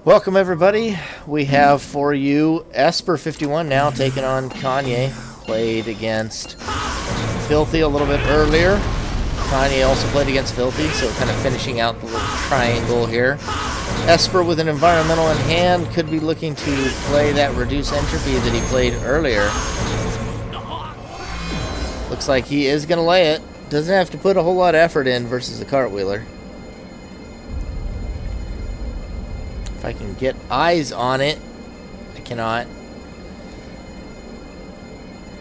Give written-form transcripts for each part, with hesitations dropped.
Welcome everybody. We have for you ESPER51 now taking on Kanye. Played against Filthy a little bit earlier. Kanye also played against Filthy, so kind of finishing out the little triangle here. Esper with an environmental in hand could be looking to play that reduce entropy that he played earlier. Looks like he is going to lay it. Doesn't have to put a whole lot of effort in versus the cartwheeler. If I can get eyes on it, I cannot.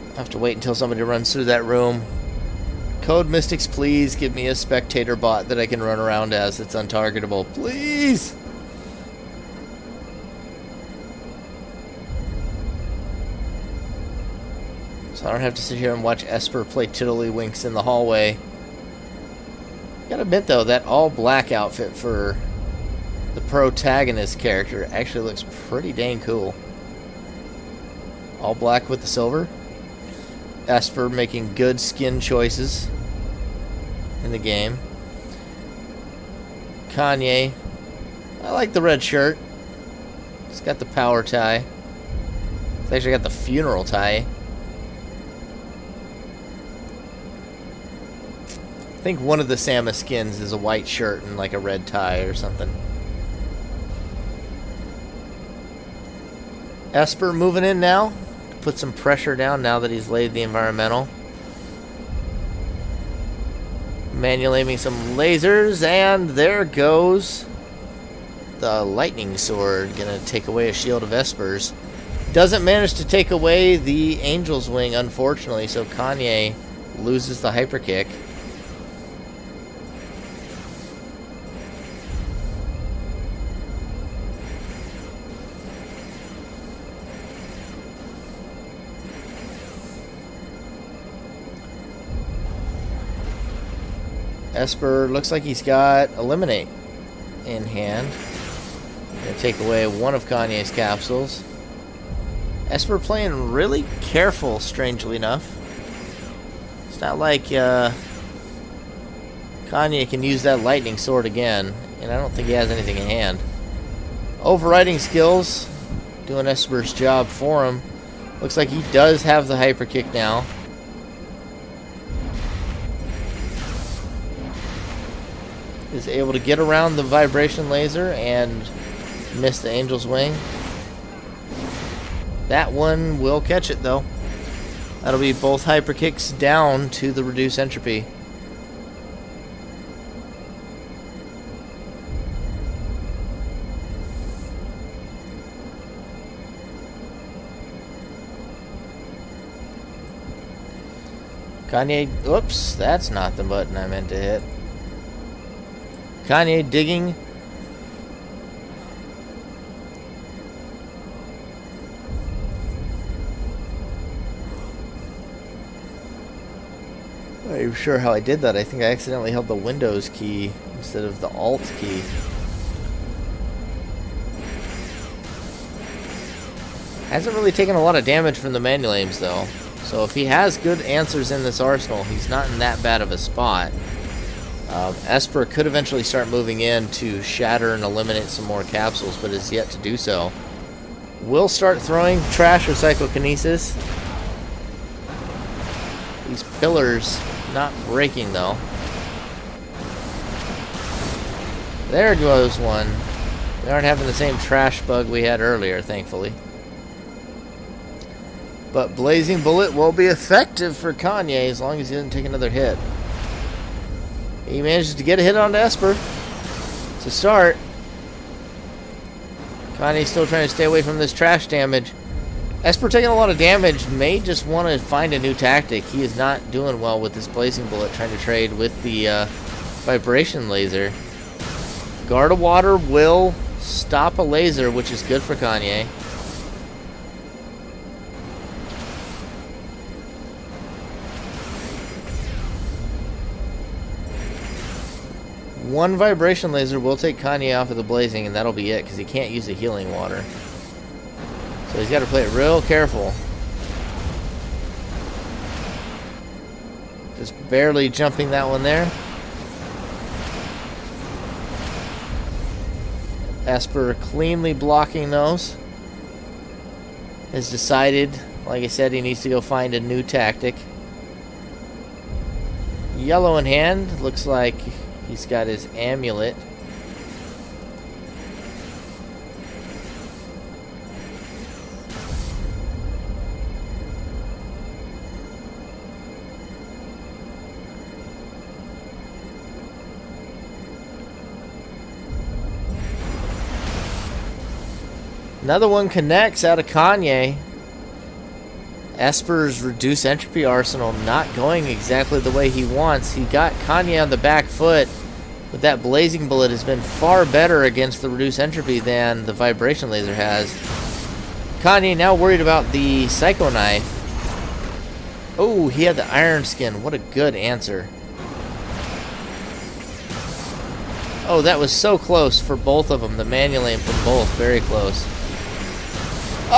I'll have to wait until somebody runs through that room. Code Mystics, please give me a spectator bot that I can run around as that's untargetable. Please! So I don't have to sit here and watch Esper play tiddlywinks in the hallway. Gotta admit though, that all black outfit for the protagonist character actually looks pretty dang cool. All black with the silver. Esper making good skin choices in the game. Kanye, I like the red shirt. It's got the power tie. It's actually got the funeral tie. I think one of the Samus skins is a white shirt and like a red tie or something. Esper moving in now to put some pressure down now that he's laid the environmental. Manual aiming some lasers, and there goes the lightning sword. Gonna take away a shield of Esper's. Doesn't manage to take away the angel's wing, unfortunately, so Kanye loses the hyper kick. Esper looks like he's got Eliminate in hand. Gonna take away one of Kanye's capsules. Esper playing really careful, strangely enough. It's not like Kanye can use that lightning sword again, and I don't think he has anything in hand. Overriding skills, doing Esper's job for him. Looks like he does have the hyper kick now. Is able to get around the vibration laser and miss the angel's wing. That one will catch it though. That'll be both hyper kicks down to the reduce entropy. Kanye, oops, that's not the button I meant to hit. Kanye digging. I'm not even sure how I did that. I think I accidentally held the Windows key instead of the Alt key. Hasn't really taken a lot of damage from the manual aims though. So if he has good answers in this arsenal, he's not in that bad of a spot. Esper could eventually start moving in to shatter and eliminate some more capsules, but is yet to do so. Will start throwing trash or psychokinesis. These pillars not breaking though. There goes one. We aren't having the same trash bug we had earlier, thankfully. But Blazing Bullet will be effective for Kanye as long as he doesn't take another hit. He manages to get a hit onto Esper to start. Kanye's still trying to stay away from this trash damage. Esper taking a lot of damage, may just want to find a new tactic. He is not doing well with this Blazing Bullet, trying to trade with the vibration laser. Guard of Water will stop a laser, which is good for Kanye. One vibration laser will take Kanye off of the blazing, and that'll be it, because he can't use the healing water. So he's got to play it real careful. Just barely jumping that one there. Esper cleanly blocking those. Has decided, like I said, he needs to go find a new tactic. Yellow in hand. Looks like he's got his amulet. Another one connects out of Kanye. Esper's reduced entropy arsenal not going exactly the way he wants. He got Kanye on the back foot, but that blazing bullet has been far better against the reduced entropy than the vibration laser has. Kanye now worried about the psycho knife. Oh, he had the iron skin. What a good answer. Oh, that was so close for both of them. The manual aim from both. Very close.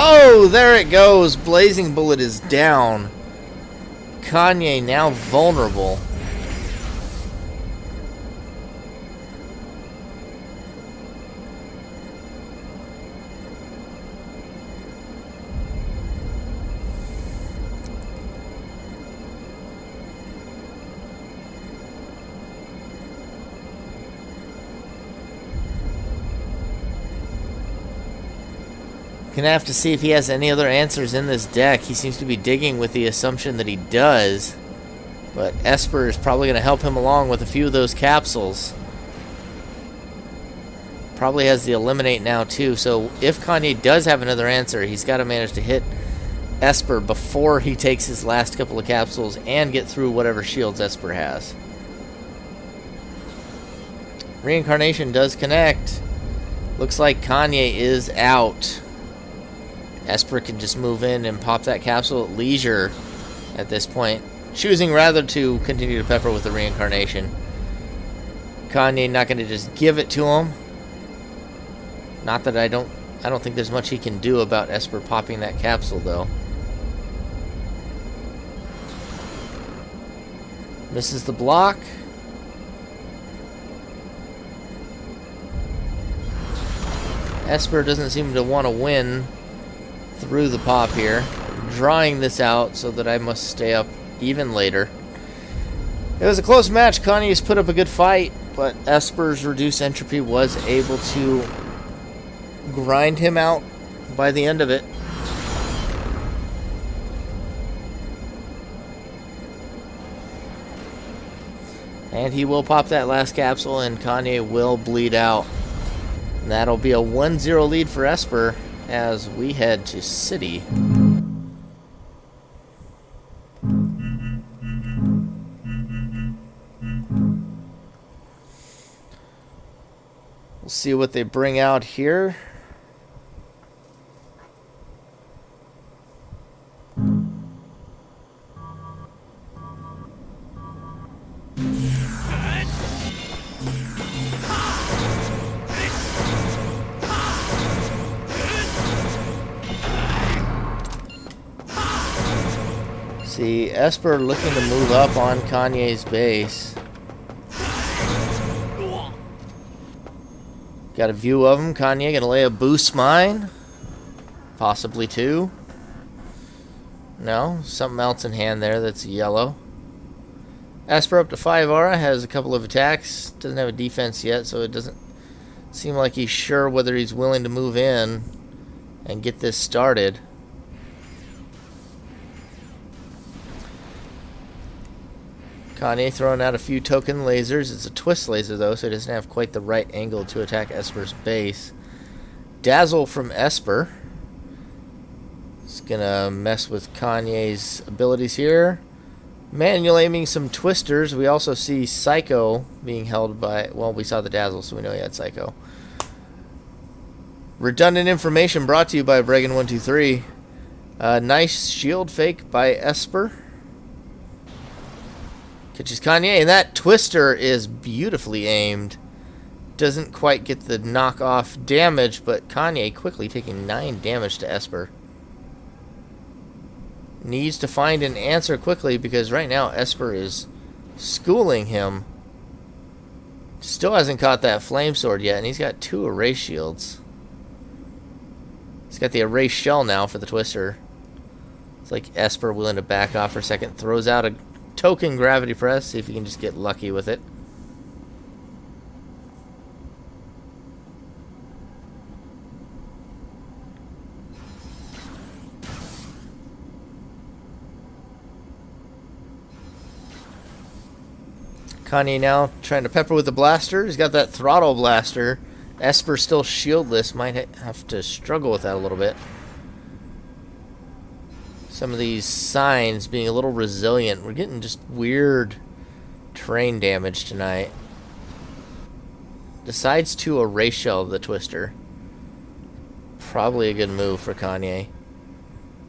Oh, there it goes. Blazing bullet is down. Kanye now vulnerable. Gonna have to see if he has any other answers in this deck. He seems to be digging with the assumption that he does. But Esper is probably gonna help him along with a few of those capsules. Probably has the eliminate now too. So if Kanye does have another answer, he's got to manage to hit Esper before he takes his last couple of capsules and get through whatever shields Esper has. Reincarnation does connect. Looks like Kanye is out. Esper can just move in and pop that capsule at leisure at this point, choosing rather to continue to pepper with the reincarnation. Kanye not going to just give it to him. Not that I don't think there's much he can do about Esper popping that capsule though. Misses the block. Esper doesn't seem to want to win through the pop here, drawing this out so that I must stay up even later. It was a close match. Kanye's put up a good fight, but Esper's reduced entropy was able to grind him out by the end of it. And he will pop that last capsule and Kanye will bleed out. And that'll be a 1-0 lead for Esper as we head to City. We'll see what they bring out here. See, Esper looking to move up on Kanye's base. Got a view of him. Kanye gonna lay a boost mine. Possibly two. No, something else in hand there that's yellow. Esper up to 5 aura, has a couple of attacks. Doesn't have a defense yet, so it doesn't seem like he's sure whether he's willing to move in and get this started. Kanye throwing out a few token lasers. It's a twist laser though, so it doesn't have quite the right angle to attack Esper's base. Dazzle from Esper. It's gonna mess with Kanye's abilities here. Manual aiming some twisters. We also see Psycho being held by, well, we saw the Dazzle, so we know he had Psycho. Redundant information brought to you by Bregan123. Nice shield fake by Esper. Catches Kanye, and that twister is beautifully aimed. Doesn't quite get the knockoff damage, but Kanye quickly taking 9 damage to Esper. Needs to find an answer quickly because right now Esper is schooling him. Still hasn't caught that flame sword yet, and he's got 2 erase shields. He's got the erase shell now for the Twister. It's like Esper willing to back off for a second. Throws out a token gravity press. See if he can just get lucky with it. Kanye now trying to pepper with the blaster. He's got that throttle blaster. Esper still shieldless. Might have to struggle with that a little bit. Some of these signs being a little resilient. We're getting just weird terrain damage tonight. Decides to erase shell the Twister. Probably a good move for Kanye.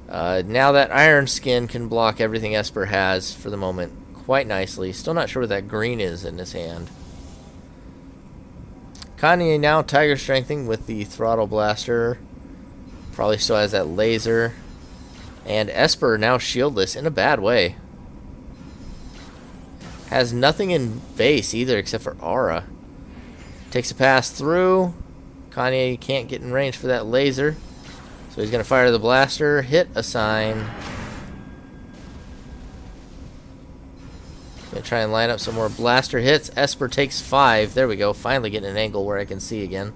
Now that Iron Skin can block everything Esper has for the moment quite nicely. Still not sure what that green is in his hand. Kanye now Tiger Strengthening with the Throttle Blaster. Probably still has that laser. And Esper now shieldless in a bad way. Has nothing in base either except for Aura. Takes a pass through. Kanye can't get in range for that laser. So he's going to fire the blaster. Hit a sign. Gonna try and line up some more blaster hits. Esper takes 5. There we go. Finally getting an angle where I can see again.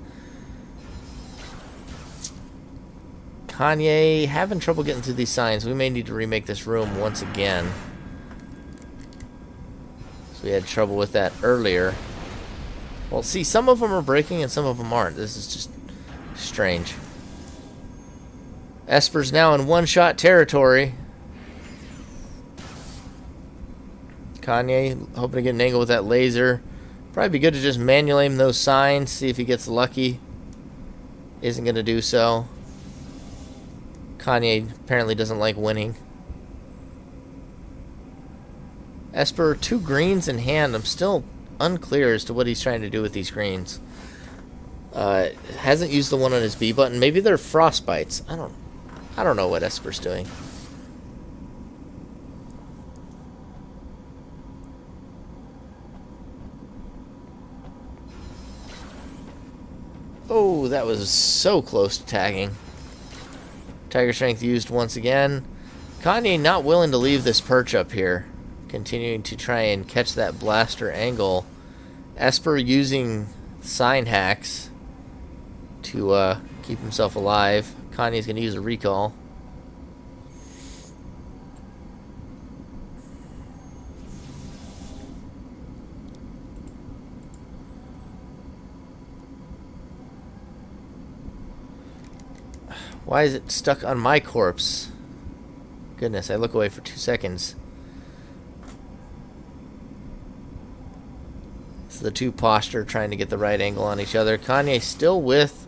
Kanye having trouble getting through these signs. We may need to remake this room once again. So we had trouble with that earlier. Well, see, some of them are breaking and some of them aren't. This is just strange. Esper's now in one-shot territory. Kanye hoping to get an angle with that laser. Probably be good to just manual aim those signs, see if he gets lucky. Isn't going to do so. Kanye apparently doesn't like winning. Esper, 2 greens in hand. I'm still unclear as to what he's trying to do with these greens. Hasn't used the one on his B button. Maybe they're frostbites. I don't know what Esper's doing. Oh, that was so close to tagging. Tiger Strength used once again. Kanye not willing to leave this perch up here. Continuing to try and catch that blaster angle. Esper using sign hacks to keep himself alive. Kanye's going to use a recall. Why is it stuck on my corpse? Goodness, I look away for 2 seconds. It's the 2 posture trying to get the right angle on each other. Kanye still with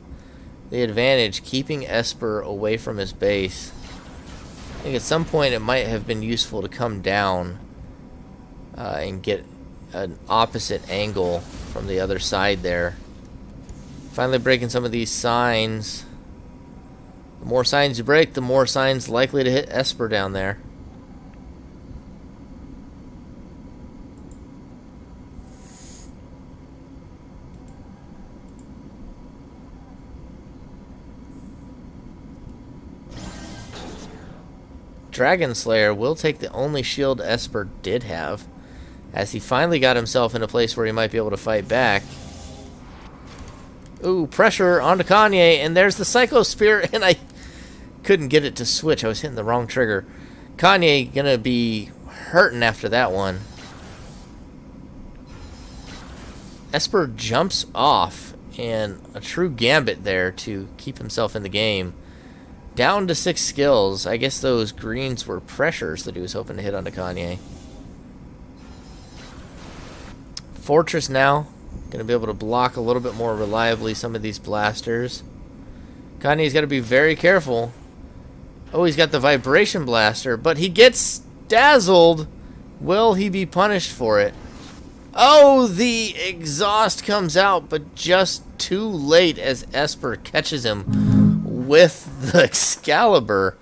the advantage, keeping Esper away from his base. I think at some point it might have been useful to come down and get an opposite angle from the other side there. Finally breaking some of these signs. The more signs you break, the more signs likely to hit Esper down there. Dragon Slayer will take the only shield Esper did have, as he finally got himself in a place where he might be able to fight back. Ooh, pressure onto Kanye, and there's the Psycho Spirit, and I couldn't get it to switch. I was hitting the wrong trigger. Kanye gonna be hurting after that one. Esper jumps off, and a true gambit there to keep himself in the game. Down to 6 skills. I guess those greens were pressures that he was hoping to hit onto Kanye. Fortress now. Going to be able to block a little bit more reliably some of these blasters. Kanye's got to be very careful. Oh, he's got the vibration blaster, but he gets dazzled. Will he be punished for it? Oh, the exhaust comes out, but just too late as Esper catches him with the Excalibur.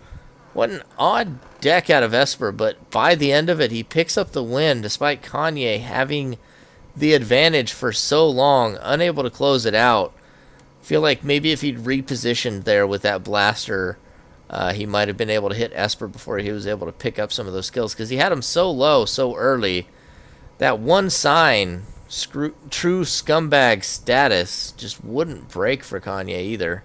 What an odd deck out of Esper, but by the end of it, he picks up the win despite Kanye having the advantage for so long, unable to close it out. Feel like maybe if he'd repositioned there with that blaster, he might have been able to hit Esper before he was able to pick up some of those skills, because he had him so low so early. That one sign, true scumbag status, just wouldn't break for Kanye either.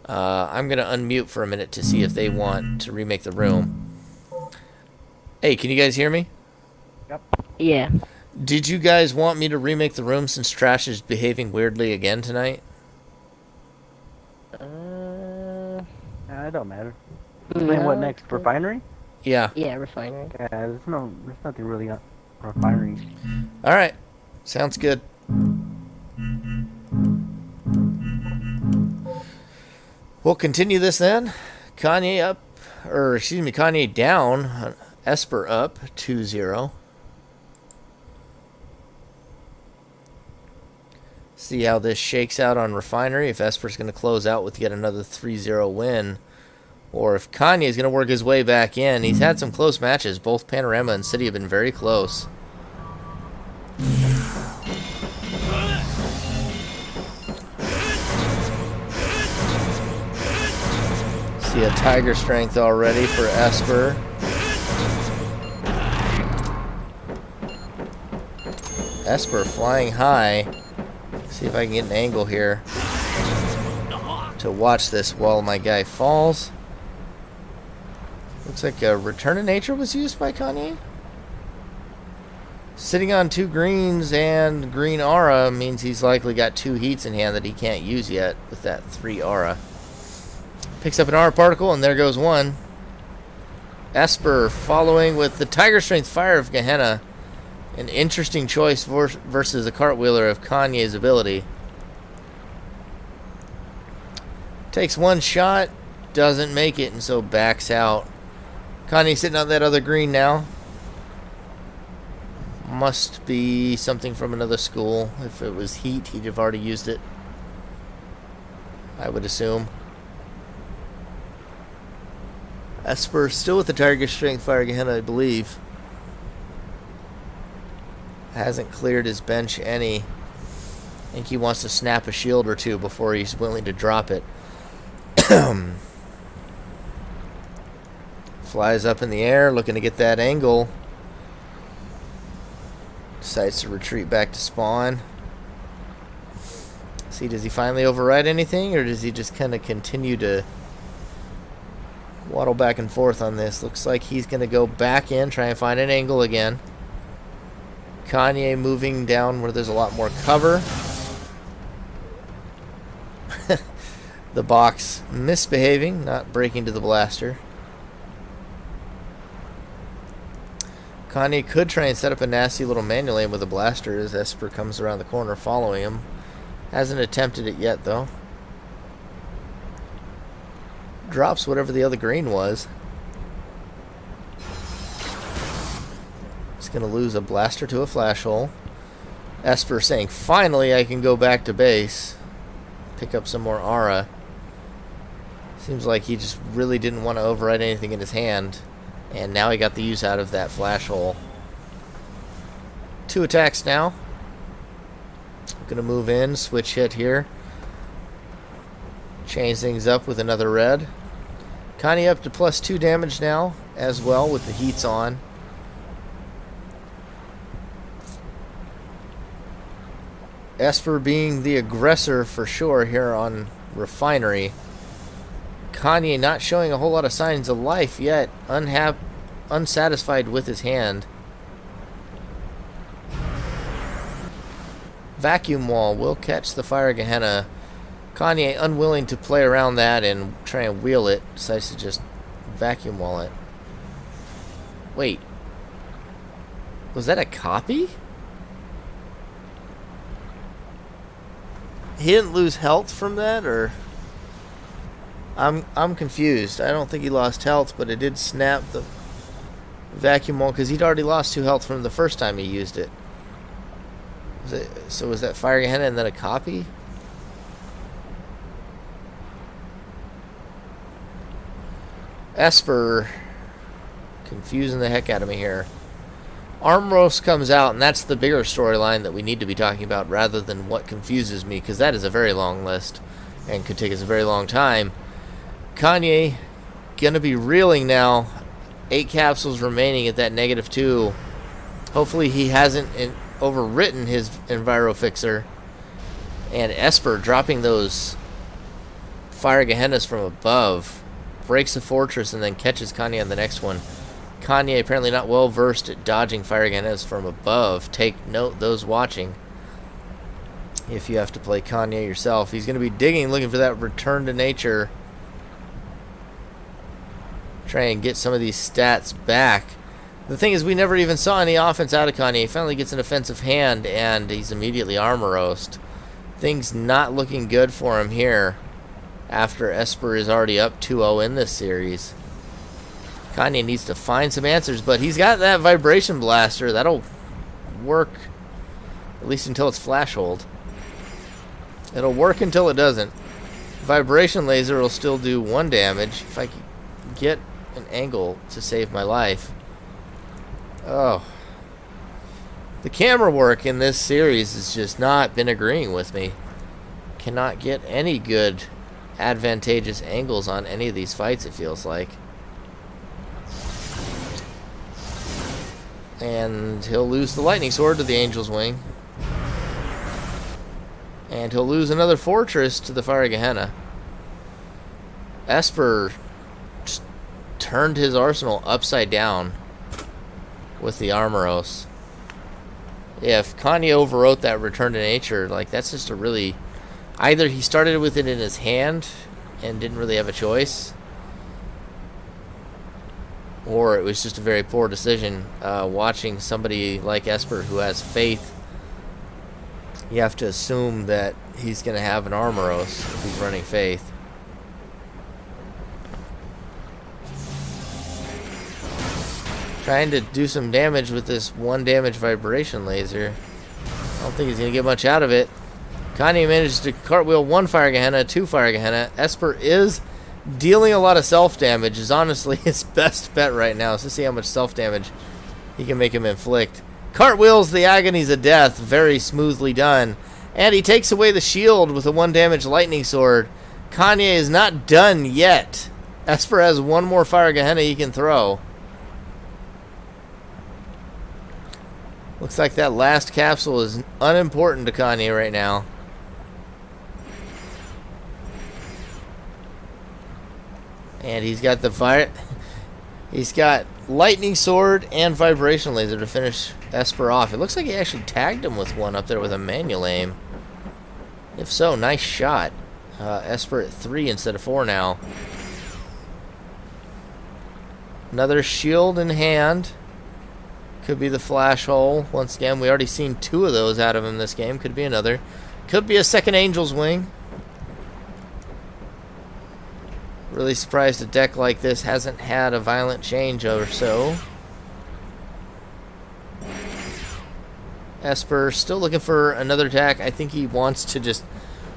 I'm going to unmute for a minute to see if they want to remake the room. Hey, can you guys hear me? Yep. Yeah. Did you guys want me to remake the room since Trash is behaving weirdly again tonight? It don't matter. Then what next? Refinery? Yeah. Yeah, refinery. Yeah, there's nothing really on refinery. Alright. Sounds good. We'll continue this then. Kanye down. Esper up 2-0. See how this shakes out on refinery. If Esper's going to close out with yet another 3-0 win, or if Kanye is going to work his way back in. He's had some close matches. Both Panorama and City have been very close. See a Tiger Strength already for Esper. Esper flying high. See if I can get an angle here to watch this while my guy falls. Looks like a Return to Nature was used by Kanye. Sitting on 2 greens and green aura means he's likely got 2 heats in hand that he can't use yet with that 3 aura. Picks up an aura particle, and there goes one. Esper following with the Tiger Strength Fire of Gehenna. An interesting choice versus a Cartwheeler of Kanye's ability. Takes one shot, doesn't make it, and so backs out. Kanye sitting on that other green now. Must be something from another school. If it was heat, he'd have already used it, I would assume. Esper still with the Tiger Strength Fire Gehenna, I believe. Hasn't cleared his bench any. I think he wants to snap a shield or two before he's willing to drop it. Flies up in the air, looking to get that angle. Decides to retreat back to spawn. See, does he finally override anything, or does he just kind of continue to waddle back and forth on this? Looks like he's going to go back in, try and find an angle again. Kanye moving down where there's a lot more cover. The box misbehaving, not breaking to the blaster. Kanye could try and set up a nasty little manual aim with a blaster as Esper comes around the corner following him. Hasn't attempted it yet, though. Drops whatever the other green was. He's going to lose a blaster to a flash hole. Esper saying, finally I can go back to base. Pick up some more aura. Seems like he just really didn't want to override anything in his hand. And now he got the use out of that flash hole. 2 attacks now. Going to move in, switch hit here. Change things up with another red. Kanye up to +2 damage now as well with the heats on. Esper being the aggressor for sure here on Refinery. Kanye not showing a whole lot of signs of life yet. Unsatisfied with his hand. Vacuum Wall will catch the Fire Gehenna. Kanye unwilling to play around that and try and wheel it. Decides to just Vacuum Wall it. Wait. Was that a copy? He didn't lose health from that, or... I'm confused. I don't think he lost health, but it did snap the Vacuum Wall because he'd already lost 2 health from the first time he used it. So was that Fire Gehenna and then a copy? Esper confusing the heck out of me here. Armros comes out, and that's the bigger storyline that we need to be talking about rather than what confuses me, because that is a very long list and could take us a very long time. Kanye gonna be reeling now. 8 capsules remaining at that -2. Hopefully he hasn't overwritten his EnviroFixer. And Esper dropping those Fire Gehennas from above. Breaks the fortress and then catches Kanye on the next one. Kanye apparently not well versed at dodging Fire Gehennas from above. Take note, those watching, if you have to play Kanye yourself. He's going to be digging, looking for that return to nature. Try and get some of these stats back. The thing is, we never even saw any offense out of Kanye. He finally gets an offensive hand, and he's immediately armor-roast. Things not looking good for him here after Esper is already up 2-0 in this series. Kanye needs to find some answers, but he's got that Vibration Blaster. That'll work, at least until it's Flash Hold. It'll work until it doesn't. Vibration Laser will still do 1 damage if I can get an angle to save my life. Oh. The camera work in this series has just not been agreeing with me. Cannot get any good advantageous angles on any of these fights, it feels like. And he'll lose the Lightning Sword to the Angel's Wing. And he'll lose another Fortress to the Fire Gehenna. Esper just turned his arsenal upside down with the Armoros. Yeah, if Kanye overwrote that Return to Nature, like, that's just a really... Either he started with it in his hand and didn't really have a choice, or it was just a very poor decision. Watching somebody like Esper who has faith, you have to assume that he's going to have an Armoros if he's running faith. Trying to do some damage with this 1 damage Vibration Laser. I don't think he's going to get much out of it. Kanye managed to cartwheel 1 Fire Gehenna, 2 Fire Gehenna. Esper is dealing a lot of self-damage. Is honestly his best bet right now. So see how much self-damage he can make him inflict. Cartwheels the Agonies of Death. Very smoothly done. And he takes away the shield with a 1 damage Lightning Sword. Kanye is not done yet. Esper has 1 more Fire Gehenna he can throw. Looks like that last capsule is unimportant to Kanye right now. And he's got the fire. He's got Lightning Sword and Vibration Laser to finish Esper off. It looks like he actually tagged him with 1 up there with a manual aim. If so, nice shot. Esper at 3 instead of 4 now. Another shield in hand. Could be the Flash Hole. Once again, we already seen 2 of those out of him this game. Could be another. Could be a second Angel's Wing. Really surprised a deck like this hasn't had a violent change or so. Esper still looking for another attack. I think he wants to just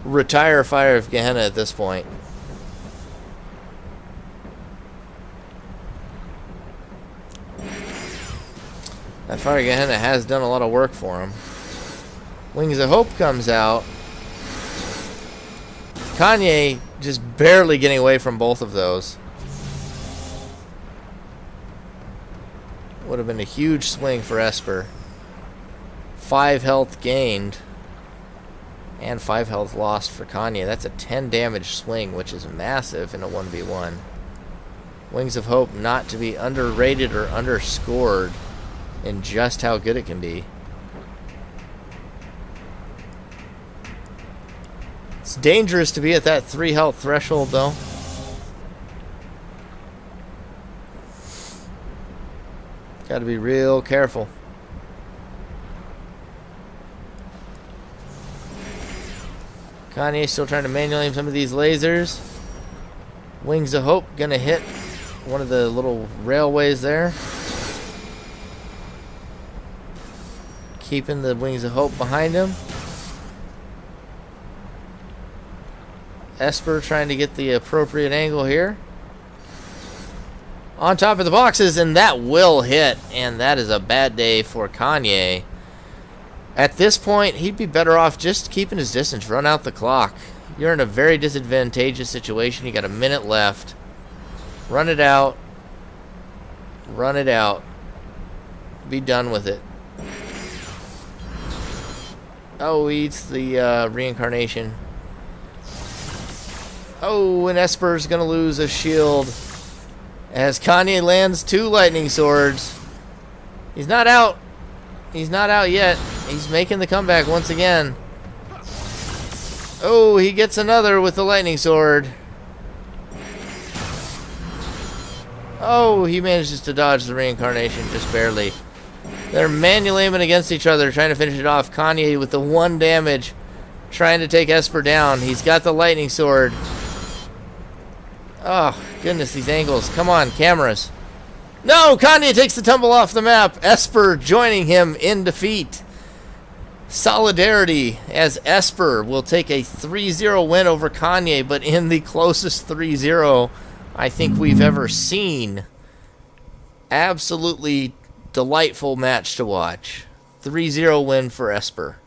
retire Fire of Gehenna at this point. That Fire Gehenna has done a lot of work for him. Wings of Hope comes out. Kanye just barely getting away from both of those. Would have been a huge swing for Esper. 5 health gained. And 5 health lost for Kanye. That's a 10 damage swing, which is massive in a 1v1. Wings of Hope not to be underrated or underscored in just how good it can be. It's dangerous to be at that 3 health threshold, though. Got to be real careful. Kanye still trying to manual aim some of these lasers. Wings of Hope gonna hit one of the little railways there. Keeping the Wings of Hope behind him. Esper trying to get the appropriate angle here. on top of the boxes, and that will hit, and that is a bad day for Kanye. At this point, he'd be better off just keeping his distance, run out the clock. You're in a very disadvantageous situation. You got a minute left. Run it out. Run it out. Be done with it. Oh, he eats the reincarnation. Oh, and Esper's going to lose a shield as Kanye lands 2 lightning swords. He's not out. He's not out yet. He's making the comeback once again. Oh, he gets another with the lightning sword. Oh, he manages to dodge the reincarnation just barely. They're manually aiming against each other, trying to finish it off. Kanye with the 1 damage, trying to take Esper down. He's got the lightning sword. Oh, goodness, these angles. Come on, cameras. No, Kanye takes the tumble off the map. Esper joining him in defeat. Solidarity, as Esper will take a 3-0 win over Kanye, but in the closest 3-0 I think we've ever seen. Absolutely delightful match to watch. 3-0 win for Esper.